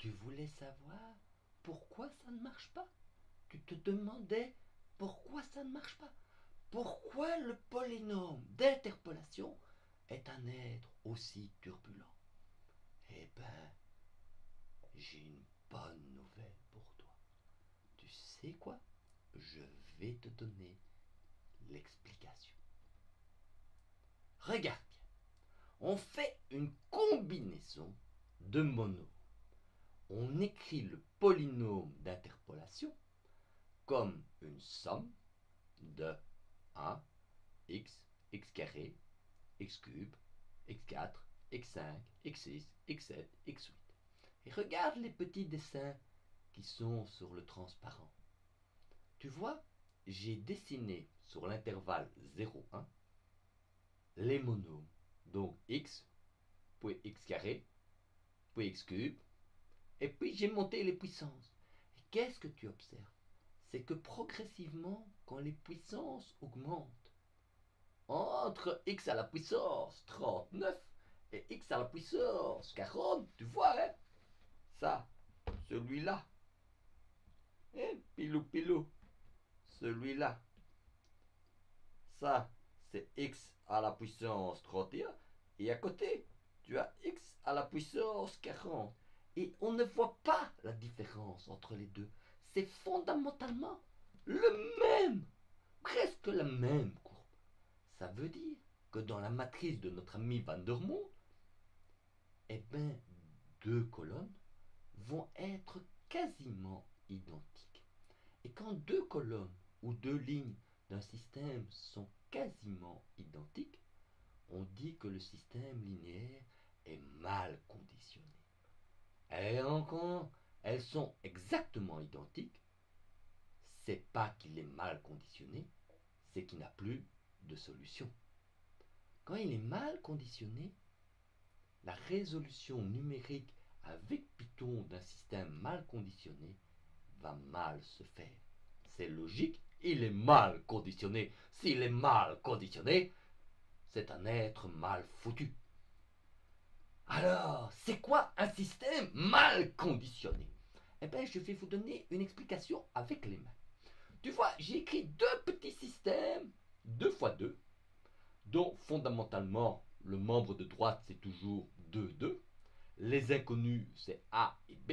Tu voulais savoir pourquoi ça ne marche pas. Tu te demandais pourquoi ça ne marche pas. Pourquoi le polynôme d'interpolation est un être aussi turbulent. Eh ben, j'ai une bonne nouvelle pour toi. Tu sais quoi? Je vais te donner l'explication. Regarde bien. On fait une combinaison de monos. On écrit le polynôme d'interpolation comme une somme de 1, x, x carré, x cube, x4, x5, x6, x7, x8. Et regarde les petits dessins qui sont sur le transparent. Tu vois, j'ai dessiné sur l'intervalle 0,1 les monomes. Donc x, puis x carré, puis x cube, et puis j'ai monté les puissances. Et qu'est-ce que tu observes? C'est que progressivement, quand les puissances augmentent, entre x à la puissance 39 et x à la puissance 40, tu vois, hein? Ça, celui-là, hein? Pilou pilou, celui-là, ça, c'est x à la puissance 31, et à côté, tu as x à la puissance 40. Et on ne voit pas la différence entre les deux. C'est fondamentalement le même, presque la même courbe. Ça veut dire que dans la matrice de notre ami Van der Monde, eh bien, deux colonnes vont être quasiment identiques. Et quand deux colonnes ou deux lignes d'un système sont quasiment identiques, on dit que le système linéaire est mal conditionné. Et quand elles sont exactement identiques, c'est pas qu'il est mal conditionné, c'est qu'il n'a plus de solution. Quand il est mal conditionné, la résolution numérique avec Python d'un système mal conditionné va mal se faire. C'est logique, il est mal conditionné. S'il est mal conditionné, c'est un être mal foutu. Alors, c'est quoi un système mal conditionné? Eh bien, je vais vous donner une explication avec les mains. Tu vois, j'ai écrit deux petits systèmes, 2 fois 2, dont fondamentalement, le membre de droite, c'est toujours 2, 2. Les inconnus, c'est A et B.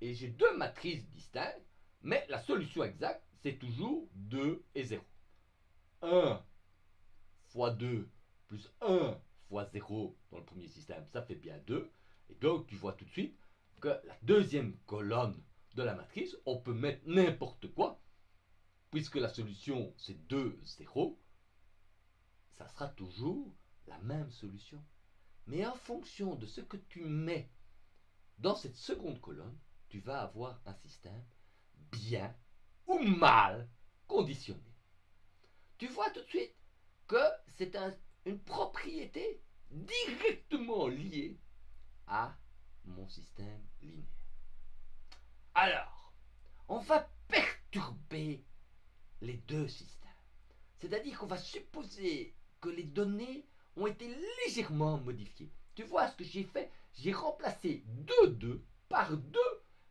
Et j'ai deux matrices distinctes, mais la solution exacte, c'est toujours 2 et 0. 1 fois 2 plus 1 fois 0 dans le premier système, ça fait bien 2. Et donc, tu vois tout de suite que la deuxième colonne de la matrice, on peut mettre n'importe quoi, puisque la solution, c'est 2, 0, ça sera toujours la même solution. Mais en fonction de ce que tu mets dans cette seconde colonne, tu vas avoir un système bien ou mal conditionné. Tu vois tout de suite que c'est une propriété directement liée à mon système linéaire. Alors, on va perturber les deux systèmes. C'est-à-dire qu'on va supposer que les données ont été légèrement modifiées. Tu vois ce que j'ai fait? J'ai remplacé 2, 2 par 2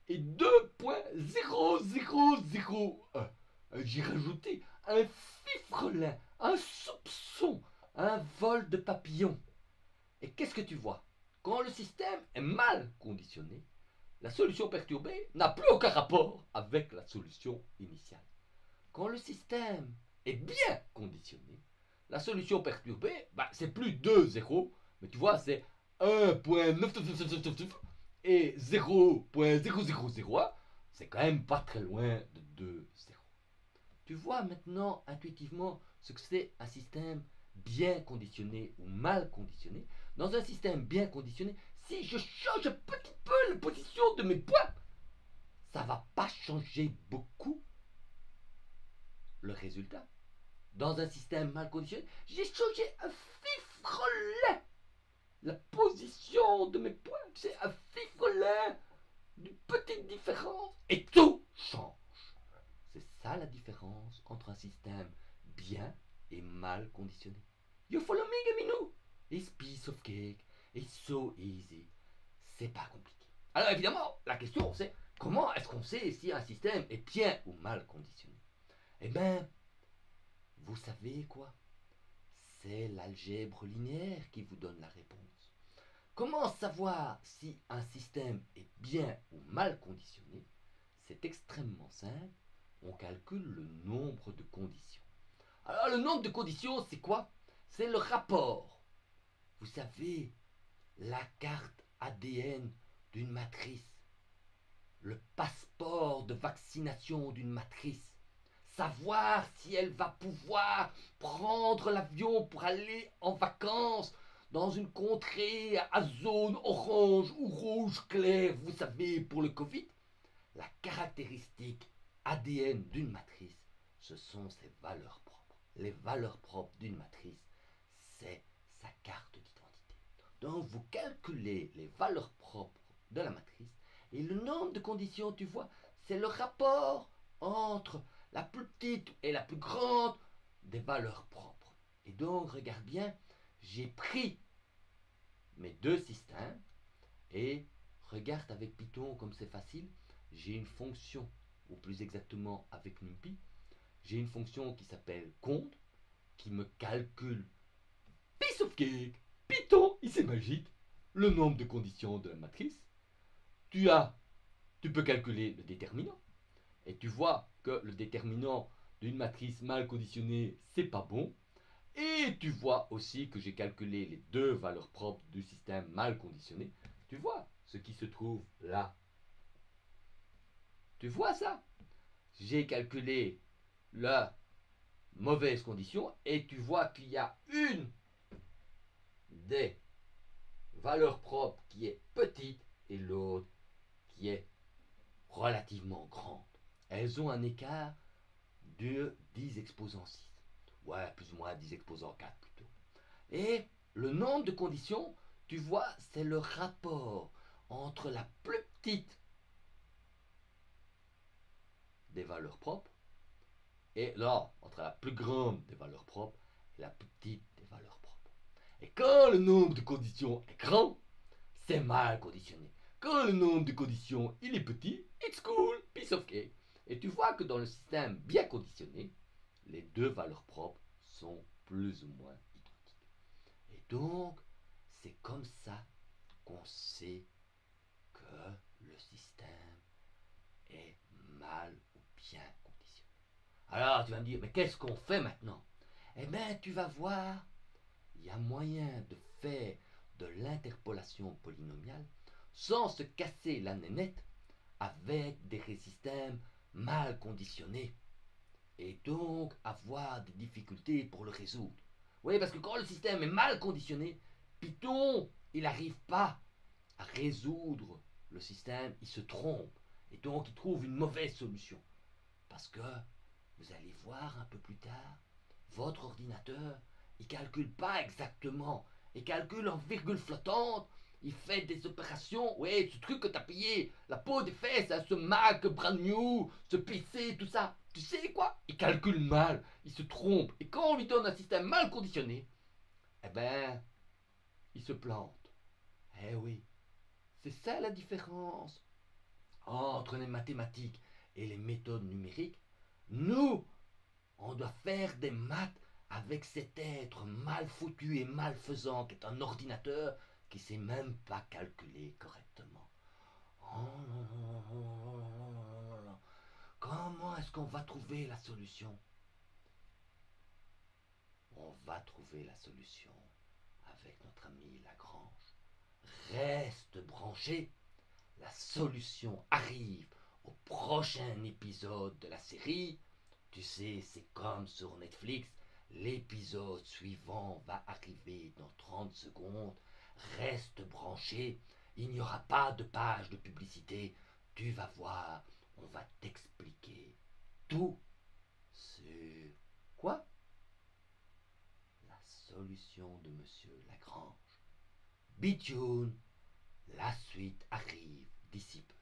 et 2,0001. J'ai rajouté un fifrelin, un soupçon, un vol de papillon. Et qu'est-ce que tu vois? Quand le système est mal conditionné, la solution perturbée n'a plus aucun rapport avec la solution initiale. Quand le système est bien conditionné, la solution perturbée, c'est plus 2, 0, mais tu vois, c'est 1.99999 et 0.0001, c'est quand même pas très loin de 2, 0. Tu vois maintenant intuitivement ce que c'est un système bien conditionné ou mal conditionné. Dans un système bien conditionné, si je change un petit peu la position de mes points, ça va pas changer beaucoup le résultat. Dans un système mal conditionné, j'ai changé un fifrelet la position de mes points. C'est un fifrelet d'une petite différence et tout change. C'est ça la différence entre un système bien et mal conditionné. You follow me, Gaminou? It's piece of cake. It's so easy. C'est pas compliqué. Alors évidemment, la question c'est comment est-ce qu'on sait si un système est bien ou mal conditionné? Eh bien, vous savez quoi? C'est l'algèbre linéaire qui vous donne la réponse. Comment savoir si un système est bien ou mal conditionné? C'est extrêmement simple. On calcule le nombre de conditions. Alors le nombre de conditions, c'est quoi? C'est le rapport. Vous savez, la carte ADN d'une matrice, le passeport de vaccination d'une matrice, savoir si elle va pouvoir prendre l'avion pour aller en vacances dans une contrée à zone orange ou rouge clair, vous savez, pour le Covid. La caractéristique ADN d'une matrice, ce sont ses valeurs propres. Les valeurs propres d'une matrice, c'est sa carte d'identité. Donc vous calculez les valeurs propres de la matrice et le nombre de conditions, tu vois, c'est le rapport entre la plus petite et la plus grande des valeurs propres. Et donc, regarde bien, j'ai pris mes deux systèmes et regarde avec Python comme c'est facile, j'ai une fonction, ou plus exactement avec NumPy, j'ai une fonction qui s'appelle compte, qui me calcule, piece of cake, Python, il c'est magique, le nombre de conditions de la matrice. Tu peux calculer le déterminant, et tu vois que le déterminant d'une matrice mal conditionnée, c'est pas bon. Et tu vois aussi que j'ai calculé les deux valeurs propres du système mal conditionné. Tu vois ce qui se trouve là. Tu vois ça? J'ai calculé la mauvaise condition et tu vois qu'il y a une des valeurs propres qui est petite et l'autre qui est relativement grande. Elles ont un écart de 10 exposant 6. Ouais, plus ou moins 10 exposant 4 plutôt. Et le nombre de conditions, tu vois, c'est le rapport entre la plus petite des valeurs propres et là, entre la plus grande des valeurs propres et la plus petite des valeurs propres. Et quand le nombre de conditions est grand, c'est mal conditionné. Quand le nombre de conditions il est petit, it's cool, piece of cake. Et tu vois que dans le système bien conditionné, les deux valeurs propres sont plus ou moins identiques. Et donc, c'est comme ça qu'on sait que le système est mal ou bien conditionné. Alors, tu vas me dire, mais qu'est-ce qu'on fait maintenant? Eh bien, tu vas voir, il y a moyen de faire de l'interpolation polynomiale sans se casser la nénette avec des systèmes mal conditionnés et donc avoir des difficultés pour le résoudre. Oui, parce que quand le système est mal conditionné, Python, il n'arrive pas à résoudre le système, il se trompe et donc il trouve une mauvaise solution. Parce que, vous allez voir un peu plus tard, votre ordinateur, il ne calcule pas exactement. Il calcule en virgule flottante. Il fait des opérations. Ouais, ce truc que tu as payé, la peau des fesses, hein, ce Mac brand new, ce PC, tout ça. Tu sais quoi? Il calcule mal. Il se trompe. Et quand on lui donne un système mal conditionné, eh ben, il se plante. Eh oui. C'est ça la différence entre les mathématiques et les méthodes numériques. Nous, on doit faire des maths avec cet être mal foutu et malfaisant qui est un ordinateur qui ne sait même pas calculer correctement. Oh, comment est-ce qu'on va trouver la solution? On va trouver la solution avec notre ami Lagrange. Reste branché, la solution arrive au prochain épisode de la série. Tu sais, c'est comme sur Netflix, l'épisode suivant va arriver dans 30 secondes. Reste branché, il n'y aura pas de page de publicité. Tu vas voir, on va t'expliquer tout sur quoi? La solution de Monsieur Lagrange. Bitune, la suite arrive d'ici peu.